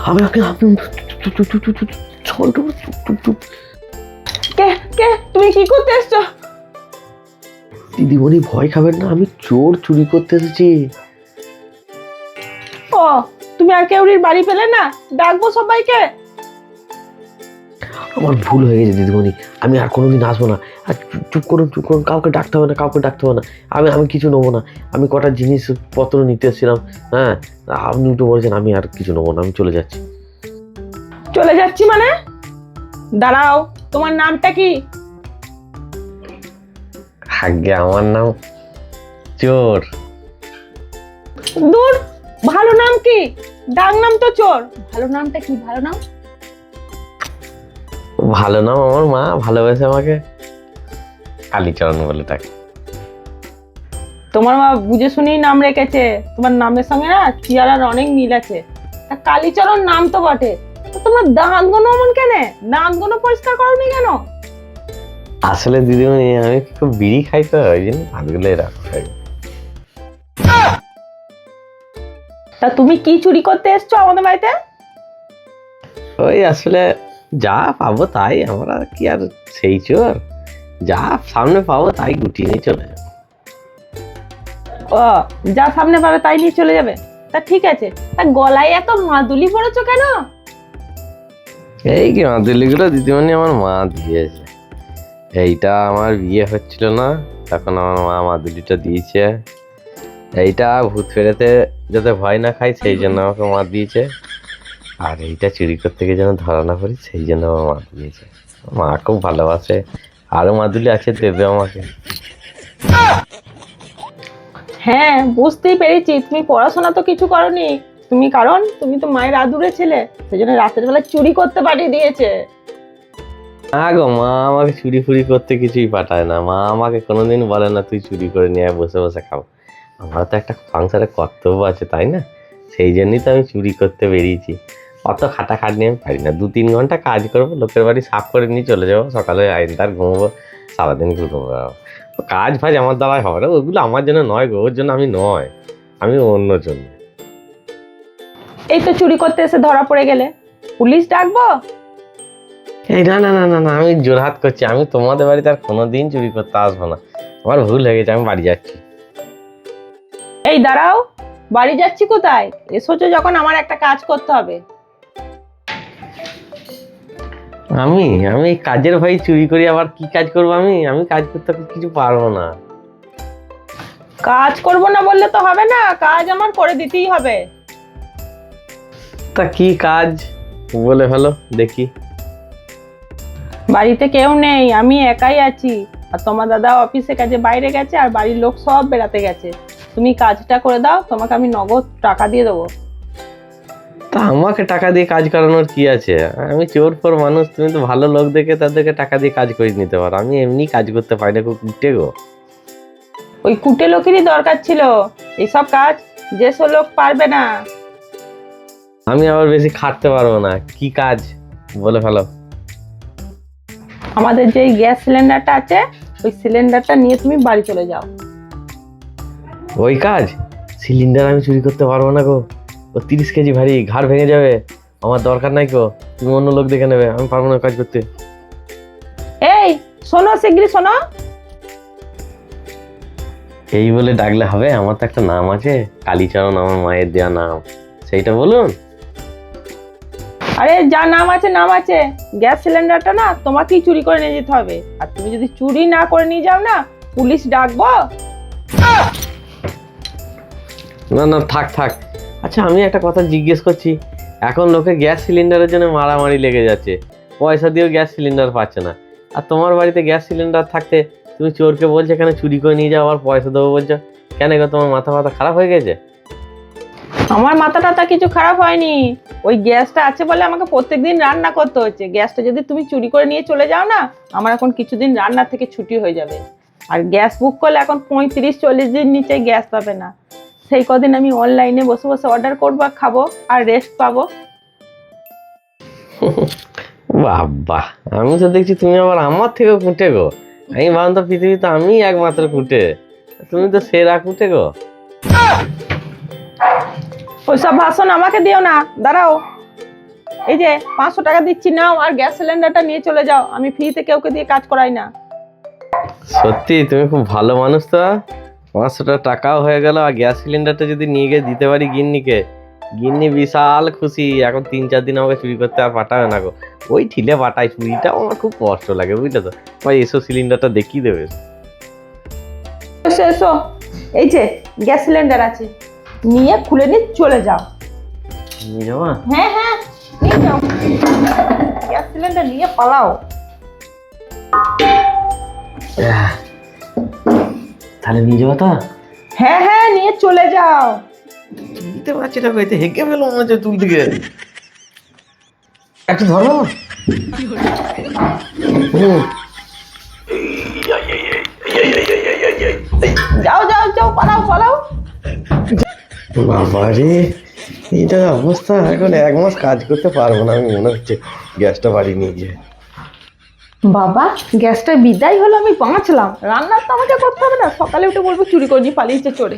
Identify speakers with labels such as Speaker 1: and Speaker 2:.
Speaker 1: আমি
Speaker 2: কে কে তুমি কি করতে এসছো?
Speaker 1: দিদিমণি ভয় খাবেন না, আমি চোর, চুরি করতে এসেছি।
Speaker 2: ও, তুমি আর কেউরির বাড়ি পেলে না? ডাকবো সবাইকে।
Speaker 1: আমার ভুল হয়ে গেছে দিদিমণি, আমি আর কোনোদিন আসবো না। আর চুপ করুন, চুপ করুন, কাউকে ডাকতে হবে না, কাউকে ডাকতে হবে না। আমি কিছু নেবো না। আমি কটা জিনিসপত্র নিতে এসেছিলাম। হ্যাঁ, আপনি উঠে বলেছেন, আমি আর কিছু নেবো না, আমি চলে যাচ্ছি।
Speaker 2: চলে যাচ্ছি মানে? দাঁড়াও, তোমার নামটা কি?
Speaker 1: আগে আমার নাম চোর।
Speaker 2: দূর, ভালো নাম কি? ডাক নাম তো চোর। ভালো নামটা কি? ভালো নাম?
Speaker 1: ভালো নাম আমার মা ভালোবেসে আমাকে কালীচরণ বলে ডাকে।
Speaker 2: তোমার মা বুঝে শুনেই নাম রেখেছে। তোমার নামের সঙ্গে না চেহারার অনেক মিল আছে। তা কালীচরণ নাম তো বটে, তো তোমার দাঁতগুলো এমন কেন? দাঁতগুলো পরিষ্কার করোনি কেন?
Speaker 1: আসলে দিদিমণি আমি খুব বিড়ি খাই, তো ওই জন্য হাতগুলো এরকম খাই।
Speaker 2: তা তুমি কি চুরি করতে এসছো আমাদের বাড়িতে?
Speaker 1: ওই আসলে যা পাবো তাই, আমরা কি আর সেই চোর, যা সামনে পাবো তাই গুটিয়ে নিয়ে চলে যাবো।
Speaker 2: ও, যা সামনে পাবে তাই নিয়ে চলে যাবে? তা ঠিক আছে, তা গলায় এত মাদুলি পড়েছো কেন?
Speaker 1: এই কি মাদুলিগুলো দিদিমণি আমার মা দিয়েছে। এইটা আমার বিয়ে হচ্ছিল না, তখন আমার মা মাদুলিটা দিয়েছে। এইটা ভূত ফেরাতে যাতে ভয় না খাই সেই জন্য আমাকে মা দিয়েছে। আর এইটা চুরি করতে গিয়ে যেন ধরা না পড়ি সেই জন্য আমার মা দিয়েছে। মা খুব ভালোবাসে, আরো মাদুলি আছে, দেবে আমাকে।
Speaker 2: হ্যাঁ, বুঝতেই পেরেছি তুমি পড়াশোনা তো কিছু করোনি। তুমি তো মায়ের আদুরে ছেলে, সেই জন্য রাতের বেলা চুরি করতে পাঠিয়ে দিয়েছে।
Speaker 1: না গো, মা আমাকে চুরি ফুরি করতে কিছুই পাঠায় না। মা আমাকে কোনোদিন বলে না তুই চুরি করে নিয়ে আয়, বসে বসে খাও। আমার তো একটা সংসারে কর্তব্য আছে, তাই না? সেই জন্যই তো আমি চুরি করতে বেরিয়েছি। অত খাটাখাটনি আমি পারি না। 2-3 ঘন্টা কাজ করবো, লোকের বাড়ি সাফ করে নিয়ে চলে যাবো, সকালে আইনদার ঘুমবো, সারাদিন ঘুরবো। কাজ ফাজ আমার দ্বারাই হবে না, ওগুলো আমার জন্য নয় গো, ওর জন্য আমি নয়, আমি অন্য জন্য।
Speaker 2: এই তো চুরি করতে এসে ধরা পড়ে গেলে, পুলিশ ডাকবো?
Speaker 1: এই না না না না না, আমি জোরহাত করছি, আমি তোমাদের বাড়িতে আর কোনোদিন চুরি করতে আসবো না। আমার ভুল হয়ে গেছে, আমি বাড়ি যাচ্ছি।
Speaker 2: এই দাঁড়াও, বাড়ি যাচ্ছি কোথায়? এসেছো যখন আমার একটা কাজ করতে হবে।
Speaker 1: আমি আমি এই কাজের ভয়ে চুরি করি, আবার কি কাজ করবো? আমি কাজ করতে কিছু পারবো না।
Speaker 2: কাজ করব না বললে তো হবে না, কাজ আমার করে দিতেই হবে।
Speaker 1: তা কি কাজ বলে ফেলো দেখি।
Speaker 2: বাড়িতে কেউ নেই, আমি একাই আছি। আর তোমার দাদা অফিসে কাজে বাইরে গেছে, আর বাড়ির লোক সব বেড়াতে গেছে। তুমি কাজটা করে দাও, তোমাকে আমি নগদ টাকা দিয়ে দেবো।
Speaker 1: তা আমাকে টাকা দিয়ে কাজ করানোর কি আছে? আমি চোর ফোর মানুষ, তুমি তো ভালো লোক দেখে তাদেরকে টাকা দিয়ে কাজ করে নিতে পারো। আমি এমনি কাজ করতে পারি না, খুব কুটে গো।
Speaker 2: ওই কুটে লোকেরই দরকার ছিল, এইসব কাজ যেসব লোক পারবে না।
Speaker 1: আমি আবার বেশি খাটতে পারবো না। কি কাজ বলে ফেলো।
Speaker 2: আমাদের যে গ্যাস সিলিন্ডারটা আছে, ওই সিলিন্ডারটা নিয়ে তুমি বাড়ি চলে যাও।
Speaker 1: ওই কাজ? সিলিন্ডার আমি চুরি করতে পারবো না গো, ও 30 কেজি ভারী, ঘাড় ভেঙে যাবে। আমার দরকার নাই গো, তুমি অন্য লোক দেখে নেবে, আমি পারবো না কাজ করতে।
Speaker 2: এই শোনো, শিগগিরি শোনো।
Speaker 1: এই বলে ডাকলে হবে? আমার তো একটা নাম আছে, কালীচরণ, আমার মায়ের দেওয়া নাম, সেইটা বলুন।
Speaker 2: আরে যা নাম আছে নাম আছে, গ্যাস সিলিন্ডারটা না তোমাকেই চুরি করে নিয়ে যেতে হবে। আর তুমি যদি চুরি না করে নিয়ে যাও না, পুলিশ ডাকবো।
Speaker 1: না না, থাক থাক। আচ্ছা, আমি একটা কথা জিজ্ঞেস করছি, এখন লোকে গ্যাস সিলিন্ডারের জন্য মারামারি লেগে যাচ্ছে, পয়সা দিয়েও গ্যাস সিলিন্ডার পাচ্ছে না। আর তোমার বাড়িতে গ্যাস সিলিন্ডার থাকতে তুমি চোরকে বলছো এখানে চুরি করে নিয়ে যাও, আবার পয়সা দেবো বলছো? কেন গো, তোমার মাথা ফাথা খারাপ হয়ে গেছে?
Speaker 2: আমার মাথা টাথা কিছু খারাপ হয়নি, ওই গ্যাসটা আছে বলে আমাকে প্রত্যেকদিন রান্না করতে হচ্ছে। গ্যাসটা যদি তুমি চুরি করে নিয়ে চলে যাও না, আমার এখন কিছুদিন রান্না থেকে ছুটি হয়ে যাবে। আর গ্যাস বুক করলে এখন 35-40 দিন নিচে গ্যাস পাবে না। সেই কদিন আমি অনলাইনে বসে বসে অর্ডার করবো, খাবো আর রেস্ট পাবো।
Speaker 1: বাবা, আমি তো দেখছি তুমি আবার আমার থেকেও কুটে গো। আমি ভাবলাম তো পৃথিবীতে আমি একমাত্র কুটে, তুমি তো সেরা কুটে গো।
Speaker 2: ওইসব ভাষণ আমাকে দিও না, দাঁড়াও। এই যে 500 টাকা দিচ্ছি, নাও আর গ্যাস সিলিন্ডারটা নিয়ে চলে যাও। আমি ফ্রিতে কাউকে দিয়ে কাজ করাই না।
Speaker 1: সত্যি তুমি খুব ভালো মানুষ তো। 500 টাকাও হয়ে গেল, আর গ্যাস সিলিন্ডারটা যদি নিয়ে গিয়ে দিতে পারি গিন্নিকে, গিন্নি বিশাল খুশি। এখন 3-4 দিন আমাকে চুরি করতে আর পাঠাবে না গো। ওই ঠিলে পাঠাই, চুরিটাও আমার খুব কষ্ট লাগে, বুঝলে তো। ভাই এসো, সিলিন্ডারটা দেখিয়ে দেবে।
Speaker 2: এসো এসো, এই যে গ্যাস সিলিন্ডার আছে, নিয়ে খুলে নিয়ে চলে যাও।
Speaker 1: নিয়ে যাবো?
Speaker 2: হ্যাঁ হ্যাঁ, নিয়ে যাও, গ্যাস সিলিন্ডার নিয়ে পালাও।
Speaker 1: তাহলে নিয়ে যাবো তো?
Speaker 2: হ্যাঁ হ্যাঁ, নিয়ে চলে যাও।
Speaker 1: নিতে পারছি না, এতে হেঁকে ফেলো মনে হচ্ছে তুল থেকে। একটু ধরো।
Speaker 2: যাও যাও যাও, পালাও পালাও।
Speaker 1: বাবা রে, এইটা অবস্থা। এখন 1 মাস কাজ করতে পারবো না আমি, মনে হচ্ছে গ্যাসটা বাড়ি নিয়ে গিয়ে।
Speaker 2: বাবা, গ্যাসটা বিদায় হলো, আমি বাঁচলাম। রান্না তো আমাকে করতে হবে না, সকালে উঠে বলবো চুরি করে নিয়ে পালিয়েছে চোরে।